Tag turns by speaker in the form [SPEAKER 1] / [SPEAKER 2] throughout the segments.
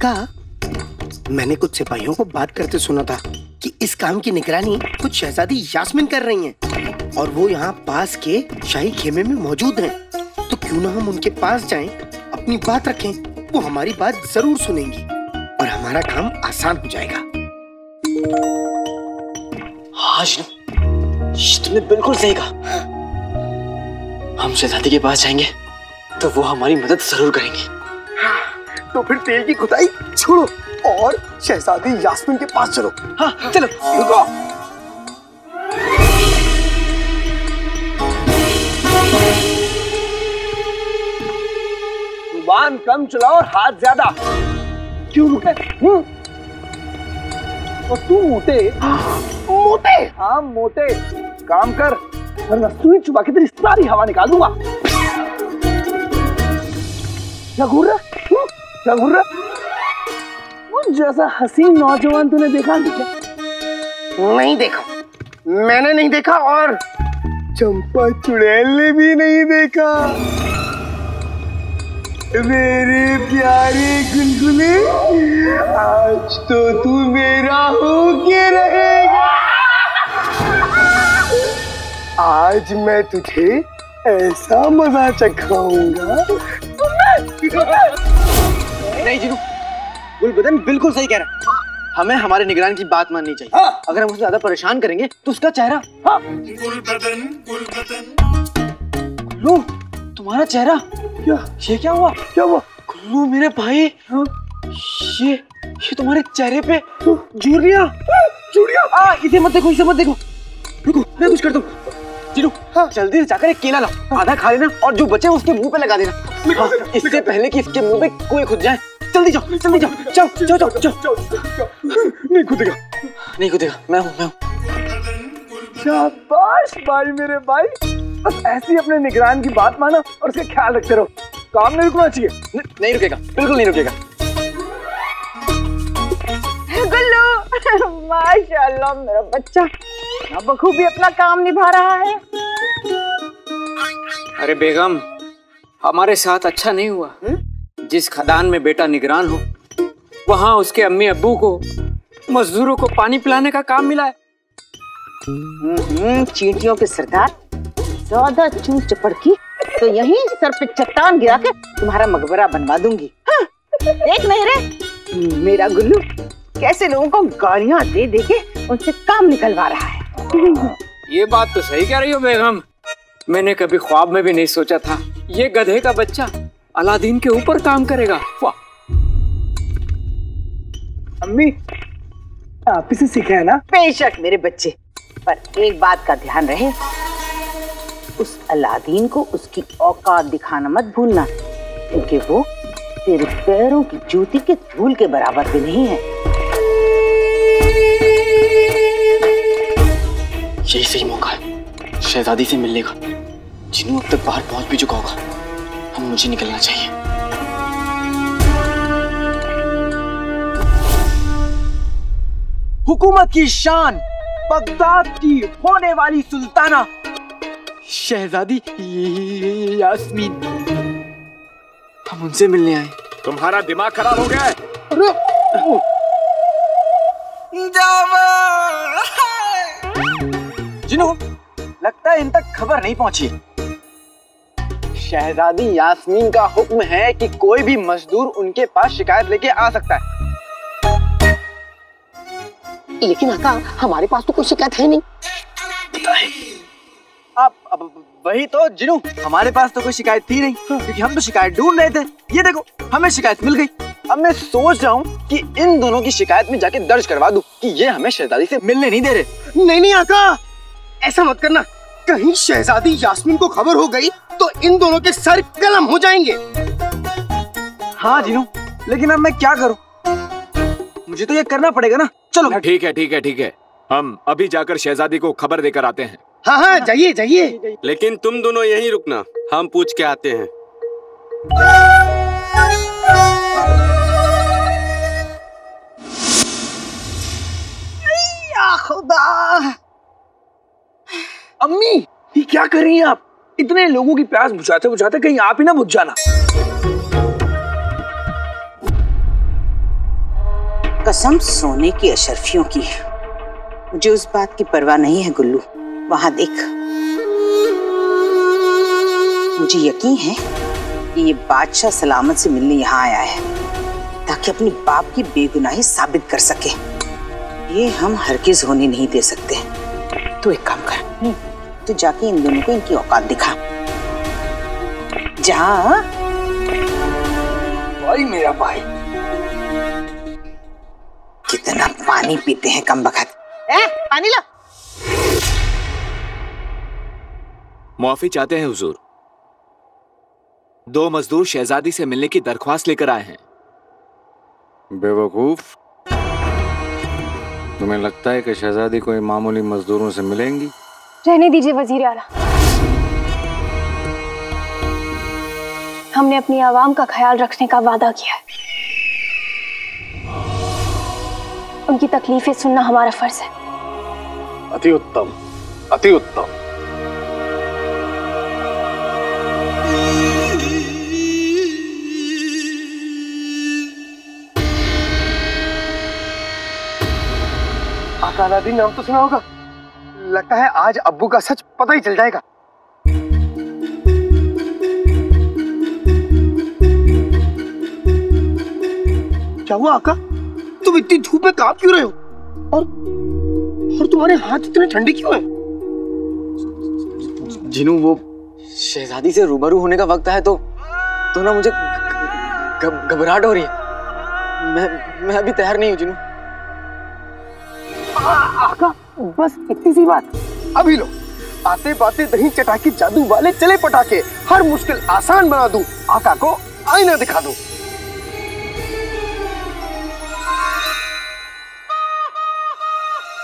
[SPEAKER 1] आका, मैंने कुछ सिपाहियों को बात करते सुना था कि इस काम की निगरानी कुछ शहजादी यास्मीन कर रही हैं और वो यहाँ पास के शाही खेमे में मौजूद हैं। तो क्यों ना हम उनके पास जाएं, अपनी बात रखें, वो हमारी बात जरूर सुनेंगी और हमारा काम आसान हो जाएगा।
[SPEAKER 2] हाँ तुमने बिल्कुल सही कहा। हम शहजादी के पास जाएंगे तो वो हमारी मदद जरूर करेंगे।
[SPEAKER 1] तो फिर तेल की खुदाई छोड़ो और शहजादी यास्मीन के पास चलो।
[SPEAKER 2] हाँ चलो। रुको।
[SPEAKER 3] जुबान कम चलाओ और हाथ ज्यादा। क्यों मोटे? और तू मोटे? मोटे? हाँ मोटे। काम कर वरना सुई चुबा के तेरी सारी हवा निकाल दूंगा। क्या घूर रहा? क्या घूर रहा? वो जैसा हसीन नौजवान तूने देखा नहीं क्या?
[SPEAKER 1] नहीं देखा, मैंने नहीं देखा और चंपा चुड़ैल ने भी नहीं देखा। मेरे प्यारे गुलगुले, आज तो तू मेरा होके रहेगा। आज मैं तुझे ऐसा मजा चखाऊंगा।
[SPEAKER 2] नहीं जीनू, गुलबदन बिल्कुल सही कह रहा है। हमें हमारे निगरान की बात माननी चाहिए। हाँ। अगर हम उसे ज्यादा परेशान करेंगे तो उसका चेहरा। हाँ। गुलबदन गुल्लू, तुम्हारा चेहरा। क्या? ये क्या हुआ? क्या हुआ? गुल्लू मेरे भाई। हाँ? ये तुम्हारे चेहरे पे झुर्रियां। झुर्रियां? इसे मत देखो, इसे मत देखो। रुको, मैं कुछ करता हूँ। जीनू, हाँ। जल्दी से जाकर एक केला लाओ, आधा खा लेना और जो बचे उसके मुंह पे लगा देना। हाँ, इससे पहले कि इसके मुंह पे कोई खुद जाए। जल्दी जाओ, जल्दी जाओ, जाओ जाओ जाओ जाओ।
[SPEAKER 1] नहीं खुदेगा,
[SPEAKER 2] नहीं खुदेगा, मैं हूँ।
[SPEAKER 3] शाबाश भाई मेरे भाई, बस ऐसी अपने निगरान की बात मानो और उसका ख्याल रखते रहो। काम नहीं रुकना चाहिए।
[SPEAKER 2] नहीं रुकेगा, बिल्कुल नहीं रुकेगा।
[SPEAKER 4] गुल्लू, माशाल्लाह मेरा बच्चा बखूबी अपना काम निभा रहा है।
[SPEAKER 5] अरे बेगम, हमारे साथ अच्छा नहीं हुआ। जिस खदान में बेटा निगरान हो वहाँ उसके अम्मी अब्बू को मजदूरों को पानी पिलाने का काम मिला है।
[SPEAKER 4] चींटियों के सरदार, ज्यादा चूस चपड़ की तो यहीं सर पे चट्टान गिरा के तुम्हारा मकबरा बनवा दूंगी। हाँ, देख नहीं रे मेरा गुल्लू कैसे लोगों को गालियां दे दे के उनसे काम निकलवा रहा है।
[SPEAKER 5] ये बात तो सही कह रही हो बेगम, मैंने कभी ख्वाब में भी नहीं सोचा था ये गधे का बच्चा अलादीन के ऊपर काम करेगा। वाह।
[SPEAKER 3] अम्मी, आप इसे सीखा है ना?
[SPEAKER 4] बेशक मेरे बच्चे, पर एक बात का ध्यान रहे, उस अलादीन को उसकी औकात दिखाना मत भूलना, क्योंकि वो तेरे पैरों की जूती के धूल के बराबर भी नहीं है।
[SPEAKER 2] यही सही मौका है शहजादी से मिलने का। जिन्नू अब तक बाहर पहुंच भी चुका होगा, हम मुझे निकलना चाहिए।
[SPEAKER 3] हुकूमत की शान, बगदाद की होने वाली सुल्ताना
[SPEAKER 2] शहजादी यास्मीन, हम उनसे मिलने आए।
[SPEAKER 6] तुम्हारा दिमाग खराब हो गया है?
[SPEAKER 2] जिन्नू, लगता है इन तक खबर नहीं पहुंची। शहजादी यास्मीन का हुक्म है कि कोई भी मजदूर उनके पास शिकायत लेके आ सकता है।
[SPEAKER 4] लेकिन आका, हमारे पास तो कोई शिकायत है नहीं।
[SPEAKER 2] अब वही तो जिन्नू, हमारे पास तो कोई शिकायत थी नहीं, क्योंकि हम तो शिकायत ढूंढ रहे थे। ये देखो, हमें शिकायत मिल गई। अब मैं सोच रहा हूँ कि इन दोनों की शिकायत में जाके दर्ज करवा दूं कि ये हमें शहजादी से मिलने नहीं दे रहे।
[SPEAKER 1] नहीं आका, ऐसा मत करना। कहीं शहजादी यास्मीन को खबर हो गई तो इन दोनों के सर कलम हो जाएंगे।
[SPEAKER 2] हाँ जिन्नू, लेकिन अब मैं क्या करूँ? मुझे तो ये करना पड़ेगा ना। चलो।
[SPEAKER 6] ठीक है, हम अभी जाकर शहजादी को खबर देकर आते हैं।
[SPEAKER 1] हाँ, जाइए।
[SPEAKER 7] लेकिन तुम दोनों यहीं रुकना, हम पूछ के आते हैं।
[SPEAKER 3] या खुदा, अम्मी ये क्या कर रही हैं आप? इतने लोगों की प्यास बुझाते बुझाते कहीं आप ही ना बुझ जाना।
[SPEAKER 4] कसम सोने की अशर्फियों की, मुझे उस बात की परवाह नहीं है गुल्लू। वहां देख, मुझे यकीन है कि ये बादशाह सलामत से मिलने यहाँ आया है ताकि अपने बाप की बेगुनाही साबित कर सके। ये हम हरगिज होने नहीं दे सकते। तो एक काम कर, तू जाके इन दोनों को इनकी औकात दिखा। जा
[SPEAKER 3] भाई मेरा भाई।
[SPEAKER 4] कितना पानी पीते हैं कम बखत। पानी ला।
[SPEAKER 6] माफी चाहते हैं हुजूर। 2 मजदूर शहजादी से मिलने की दरख्वास्त लेकर आए हैं।
[SPEAKER 8] बेवकूफ, तुम्हें लगता है कि शहजादी कोई मामूली मजदूरों से मिलेंगी?
[SPEAKER 9] रहने दीजिए वजीर आला, हमने अपनी आवाम का ख्याल रखने का वादा किया है। उनकी तकलीफें सुनना हमारा फर्ज है।
[SPEAKER 3] अति उत्तम, अति उत्तम। आका अलादीन नाम तो सुना होगा। लगता है आज अब्बू का सच पता ही चल जाएगा। क्या हुआ आका? तुम इतनी धूप में कांप क्यों रहे हो? और तुम्हारे हाथ इतने ठंडे क्यों हैं?
[SPEAKER 2] जिनू, वो शहजादी से रूबरू होने का वक्त है तो ना मुझे घबराहट हो रही है। मैं अभी तैयार नहीं हूँ जिनू।
[SPEAKER 3] आका बस इतनी सी बात। अभी लो, आते बाते दही चटाके जादू वाले चले पटाके, हर मुश्किल आसान बना दूं, आका को आईना दिखा दूं।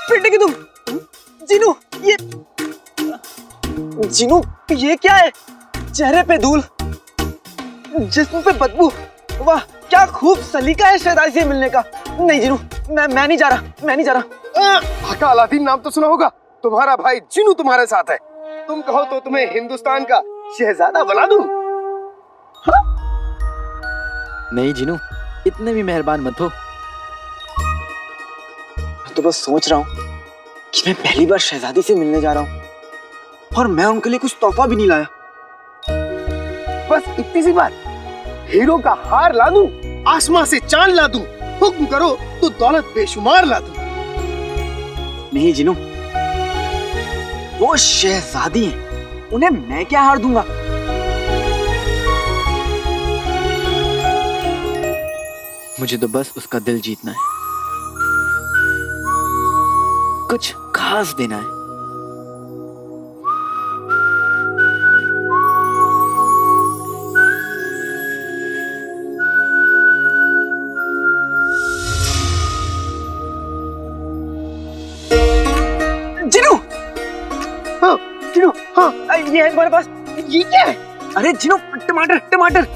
[SPEAKER 2] पिटे की तुम जिनू, ये क्या है? चेहरे पे धूल, जिस्म पे बदबू। वाह, क्या खूब सलीका है शहजादी से मिलने का। नहीं जिनू, मैं नहीं जा रहा।
[SPEAKER 3] आका अलादीन नाम तो सुना होगा। तुम्हारा भाई जिनू तुम्हारे साथ है। तुम कहो तो तुम्हें हिंदुस्तान का शहजादा बना दूं। हाँ?
[SPEAKER 2] नहीं जिनू, इतने भी मेहरबान मत हो। तो बस सोच रहा हूँ कि मैं पहली बार शहजादी से मिलने जा रहा हूँ और मैं उनके लिए कुछ तोहफा भी नहीं लाया।
[SPEAKER 3] बस इतनी सी बात। हीरो का हार ला दूं, आसमां से चांद ला दूं, हुक्म करो तो दौलत बेशुमार ला दूं।
[SPEAKER 2] नहीं जिनू, वो शहजादी हैं, उन्हें मैं क्या हार दूंगा? मुझे तो बस उसका दिल जीतना है, कुछ खास देना है। जिनू,
[SPEAKER 3] हाँ जिनू, हाँ
[SPEAKER 2] ये है तुम्हारे पास।
[SPEAKER 3] ये क्या है?
[SPEAKER 2] अरे जिनू, टमाटर,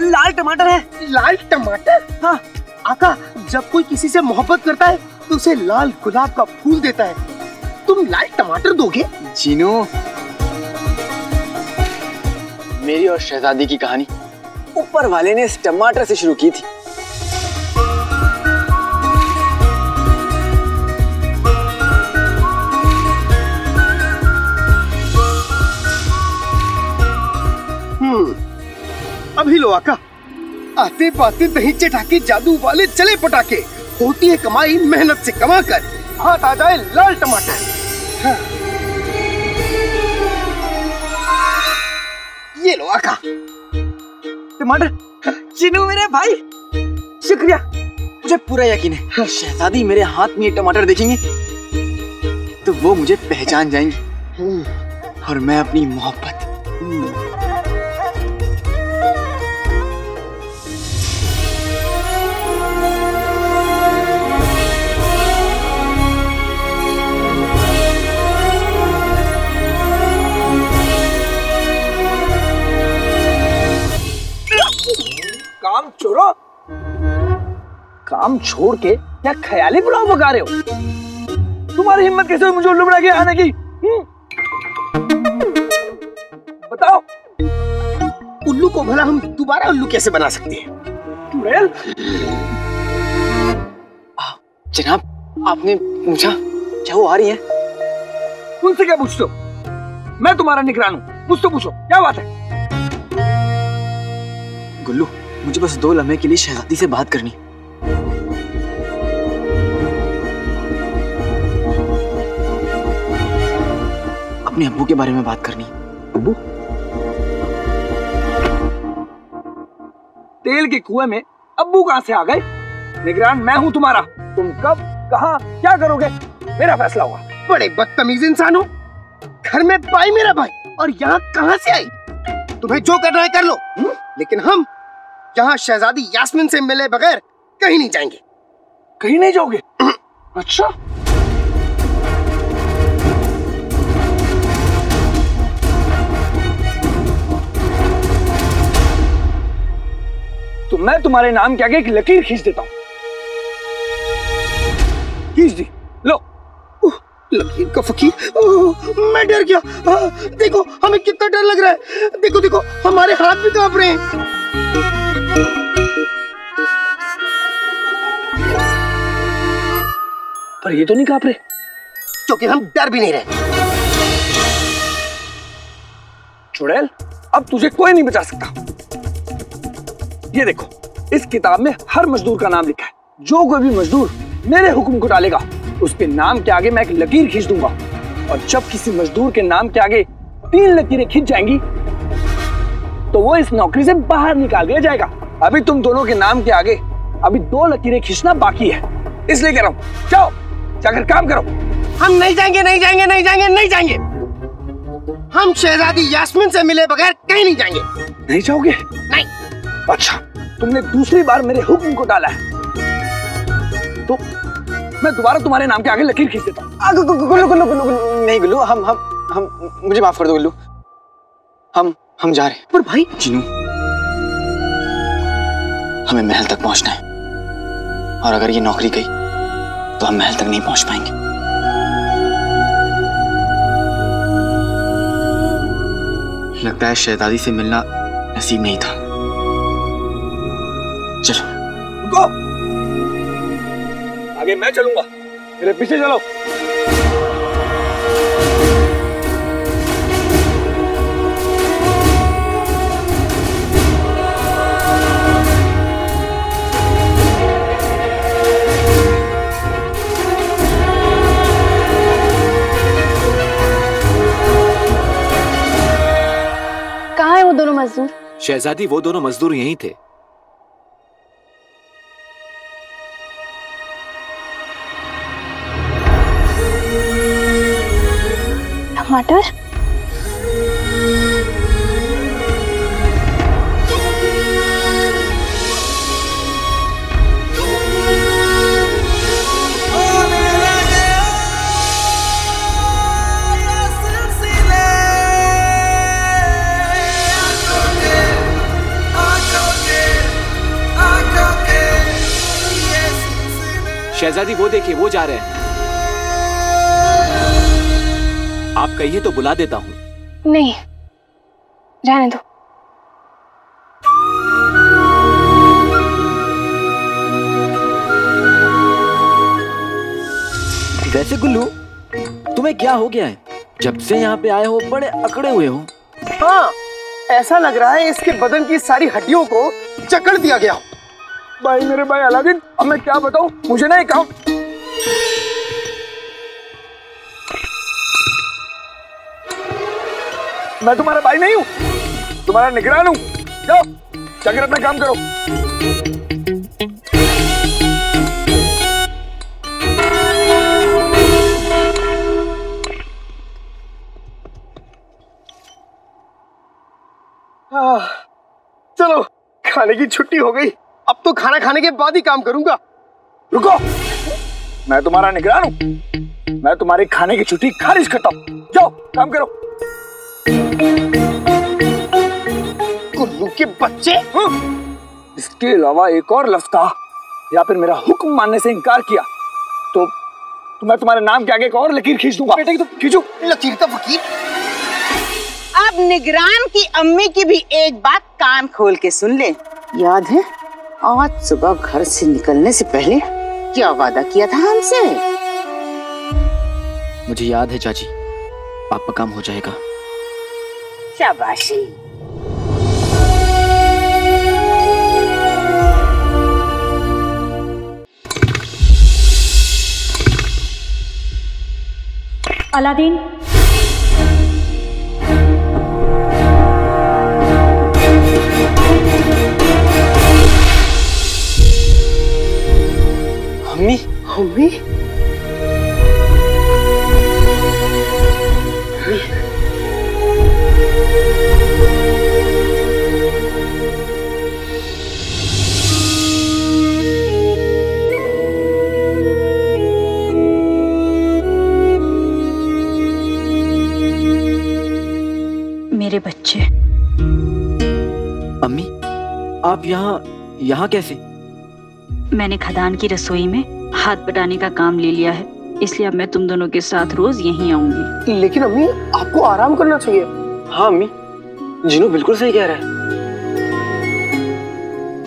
[SPEAKER 2] लाल टमाटर है।
[SPEAKER 3] लाल टमाटर?
[SPEAKER 2] हाँ
[SPEAKER 3] आका, जब कोई किसी से मोहब्बत करता है तो उसे लाल गुलाब का फूल देता है। तुम लाल टमाटर दोगे?
[SPEAKER 2] जिनू, मेरी और शहजादी की कहानी ऊपर वाले ने इस टमाटर से शुरू की थी।
[SPEAKER 3] अभी लो आका। आते पाते दही चटाके जादू वाले चले पटाके, होती है कमाई मेहनत से कमा कर, हाथ आ जाए लाल टमाटर। हाँ। ये लो आका।
[SPEAKER 2] टमाटर। जिनू मेरे भाई, शुक्रिया। मुझे पूरा यकीन है शहजादी मेरे हाथ में ये टमाटर देखेंगे तो वो मुझे पहचान जाएंगी और मैं अपनी मोहब्बत
[SPEAKER 3] काम छोड़ के क्या ख्याली बुलाओ बगा रहे हो? तुम्हारी हिम्मत कैसे हुई मुझे उल्लू बना के आने की? बताओ। उल्लू को भला हम दोबारा उल्लू कैसे बना सकते हैं? चुड़ैल,
[SPEAKER 2] जनाब आपने पूछा क्या वो आ रही है?
[SPEAKER 10] उनसे क्या पूछते हो? मैं तुम्हारा निगरान हूँ, मुझसे पूछो क्या बात है?
[SPEAKER 2] गुल्लू मुझे बस 2 लम्हे के लिए शहजादी से बात करनी। अपने अब्बू के बारे में बात करनी।
[SPEAKER 10] अब्बू? तेल के कुएं में अब्बू कहां से आ गए? निगरान मैं हूं तुम्हारा। तुम कब कहां क्या करोगे मेरा फैसला होगा।
[SPEAKER 3] बड़े बदतमीज इंसान हो। घर में भाई मेरा भाई और यहाँ कहां से आई? तुम्हें जो करना है कर लो, लेकिन हम यहाँ शहजादी यास्मीन से मिले बगैर कहीं नहीं जाएंगे।
[SPEAKER 10] कहीं नहीं जाओगे? अच्छा तो मैं तुम्हारे नाम के आगे एक लकीर खींच देता हूं। खींच दी, लो।
[SPEAKER 3] लकीर का फकीर, मैं डर गया। देखो हमें कितना डर लग रहा है। देखो देखो हमारे हाथ भी कांप रहे हैं।
[SPEAKER 10] पर ये तो नहीं कांप रहे
[SPEAKER 3] क्योंकि हम डर भी नहीं रहे।
[SPEAKER 10] चुड़ैल अब तुझे कोई नहीं बचा सकता। ये देखो इस किताब में हर मजदूर का नाम लिखा है। जो कोई भी मजदूर मेरे हुक्म को डालेगा उसके नाम के आगे मैं एक लकीर खींच दूंगा, और जब किसी मजदूर के नाम के आगे 3 लकीरें खींच जाएंगी तो वो इस नौकरी से बाहर निकाल दिया जाएगा। अभी तुम दोनों के नाम के आगे अभी 2 लकीरें खींचना बाकी है, इसलिए कह रहा हूं जाओ जाकर काम करो।
[SPEAKER 3] हम नहीं जाएंगे, नहीं जाएंगे, नहीं जाएंगे, नहीं जाएंगे। हम शहजादी यास्मीन से मिले बगैर कहीं नहीं जाएंगे।
[SPEAKER 10] नहीं जाओगे?
[SPEAKER 3] नहीं।
[SPEAKER 10] अच्छा तुमने दूसरी बार मेरे हुक्म को डाला है तो मैं दोबारा तुम्हारे नाम के आगे लकीर खींच देता हूँ।
[SPEAKER 2] गुल्लू गुल्लू गुल्लू नहीं गुल्लू, हम मुझे माफ कर दो गुल्लू। हम जा रहे हैं।
[SPEAKER 3] पर भाई
[SPEAKER 2] जीनू हमें महल तक पहुंचना है, और अगर ये नौकरी गई तो हम महल तक नहीं पहुंच पाएंगे। लगता है शहजादी से मिलना नसीब नहीं था। चलो
[SPEAKER 10] रुको, आगे मैं चलूंगा, मेरे पीछे चलो।
[SPEAKER 9] कहाँ है वो दोनों मजदूर?
[SPEAKER 6] शहजादी वो दोनों मजदूर यहीं थे।
[SPEAKER 9] टमाटर?
[SPEAKER 6] शहजादी वो देखिए, वो जा रहे हैं। आप कहिए तो बुला देता हूं।
[SPEAKER 9] नहीं, रहने दो।
[SPEAKER 2] वैसे गुल्लू तुम्हें क्या हो गया है? जब से यहाँ पे आए हो बड़े अकड़े हुए हो।
[SPEAKER 3] हाँ, ऐसा लग रहा है इसके बदन की सारी हड्डियों को जकड़ दिया गया हो।
[SPEAKER 10] भाई मेरे भाई अलादीन, अब मैं क्या बताऊं, मुझे ना एक काम। मैं तुम्हारा भाई नहीं हूं, तुम्हारा निगरान हूं। जाओ जाकर अपना काम करो।
[SPEAKER 3] चलो खाने की छुट्टी हो गई, अब तो खाना खाने के बाद ही काम करूंगा।
[SPEAKER 10] रुको, मैं तुम्हारा निगरान हूं, मैं तुम्हारी खाने की छुट्टी खारिज करता हूं। जाओ काम करो।
[SPEAKER 3] गुल्लू के बच्चे।
[SPEAKER 10] इसके अलावा एक और लफ्ज कहा या फिर मेरा हुक्म मानने से इनकार किया तो मैं तुम्हारे नाम के आगे एक और लकीर खींच दूंगा।
[SPEAKER 3] बेटे की तो खींचो लकीर का फकीर।
[SPEAKER 4] अब निगरान की अम्मी की भी एक बात कान खोल के सुन ले। याद है आज सुबह घर से निकलने से पहले क्या वादा किया था हमसे?
[SPEAKER 2] मुझे याद है चाची, आपका काम हो जाएगा।
[SPEAKER 4] शाबाशी।
[SPEAKER 9] अलादीन,
[SPEAKER 2] मम्मी,
[SPEAKER 3] मम्मी,
[SPEAKER 9] मेरे बच्चे।
[SPEAKER 2] अम्मी, आप यहाँ कैसे?
[SPEAKER 9] मैंने खदान की रसोई में हाथ बटाने का काम ले लिया है, इसलिए अब मैं तुम दोनों के साथ रोज यहीं आऊंगी।
[SPEAKER 3] लेकिन अम्मी, आपको आराम करना चाहिए।
[SPEAKER 2] हाँ अम्मी, जिनू बिल्कुल सही कह रहा है।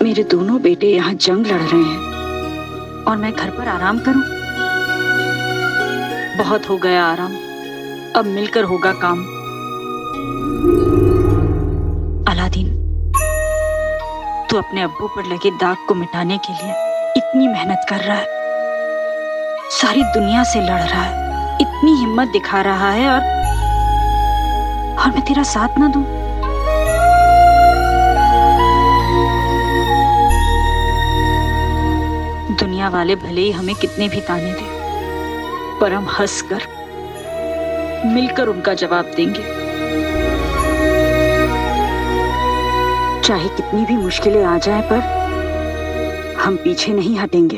[SPEAKER 9] मेरे दोनों बेटे यहाँ जंग लड़ रहे हैं और मैं घर पर आराम करूं? बहुत हो गया आराम, अब मिलकर होगा काम। अलादीन, तू अपने अब्बू पर लगे दाग को मिटाने के लिए इतनी मेहनत कर रहा है, सारी दुनिया से लड़ रहा है, इतनी हिम्मत दिखा रहा है, और मैं तेरा साथ ना दूं? दुनिया वाले भले ही हमें कितने भी ताने दें, पर हम हंसकर मिलकर उनका जवाब देंगे। चाहे कितनी भी मुश्किलें आ जाएं, पर हम पीछे नहीं हटेंगे।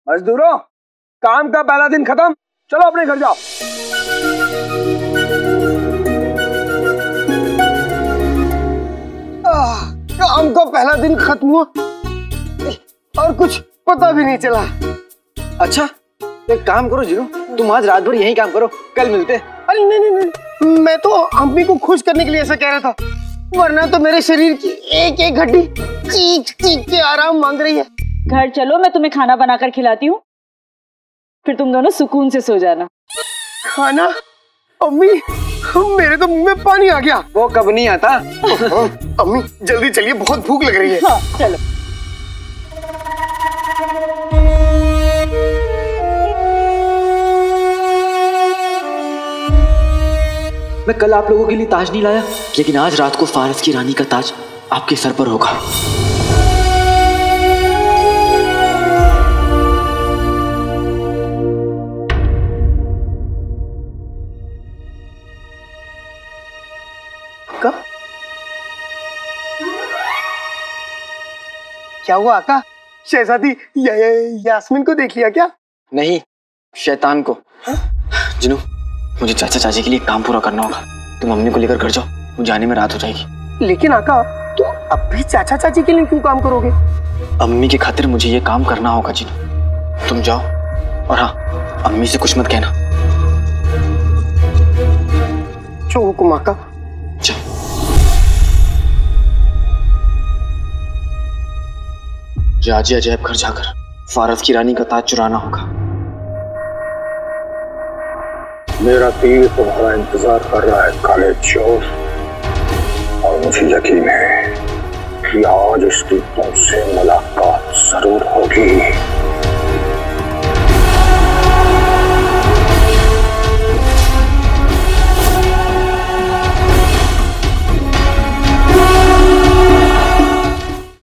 [SPEAKER 10] मजदूरों, काम का पहला दिन खत्म, चलो अपने घर जाओ।
[SPEAKER 3] काम का पहला दिन खत्म हुआ और कुछ पता भी नहीं चला।
[SPEAKER 2] अच्छा, एक काम करो जीनू, तुम आज रात भर यही काम करो, कल मिलते।
[SPEAKER 3] अरे नहीं, मैं तो अम्मी को खुश करने के लिए ऐसा कह रहा था, वरना तो मेरे शरीर की एक एक हड्डी चीख चीख के आराम मांग रही है।
[SPEAKER 9] घर चलो, मैं तुम्हें खाना बनाकर खिलाती हूँ, फिर तुम दोनों सुकून से सो जाना।
[SPEAKER 3] खाना? अम्मी, मेरे तो मुंह में पानी आ गया।
[SPEAKER 2] वो कब नहीं आता।
[SPEAKER 3] अम्मी जल्दी चलिए, बहुत भूख लग रही है।
[SPEAKER 9] हाँ, चलो।
[SPEAKER 2] मैं कल आप लोगों के लिए ताज नहीं लाया, लेकिन आज रात को फारस की रानी का ताज आपके सर पर होगा।
[SPEAKER 3] क्या हुआ आका? शहजादी यास्मीन को देख लिया क्या?
[SPEAKER 2] नहीं, शैतान को। जिनू, मुझे चाचा चाची के लिए काम पूरा करना होगा, तुम मम्मी को लेकर घर जाओ, मुझे आने में रात हो जाएगी।
[SPEAKER 3] लेकिन आका, तुम अब भी चाचा चाची के लिए क्यों काम करोगे?
[SPEAKER 2] अम्मी की खातिर मुझे ये काम करना होगा जिनू, तुम जाओ, और हाँ, अम्मी से कुछ मत कहना।
[SPEAKER 3] जो हुक्म आका।
[SPEAKER 2] जाजी अजैब घर जाकर फारस की रानी का ताज चुराना होगा।
[SPEAKER 11] मेरा तीर तुम्हारा इंतजार कर रहा है काले चोर, और मुझे यकीन है कि आज इसकी तुमसे मुलाकात जरूर होगी।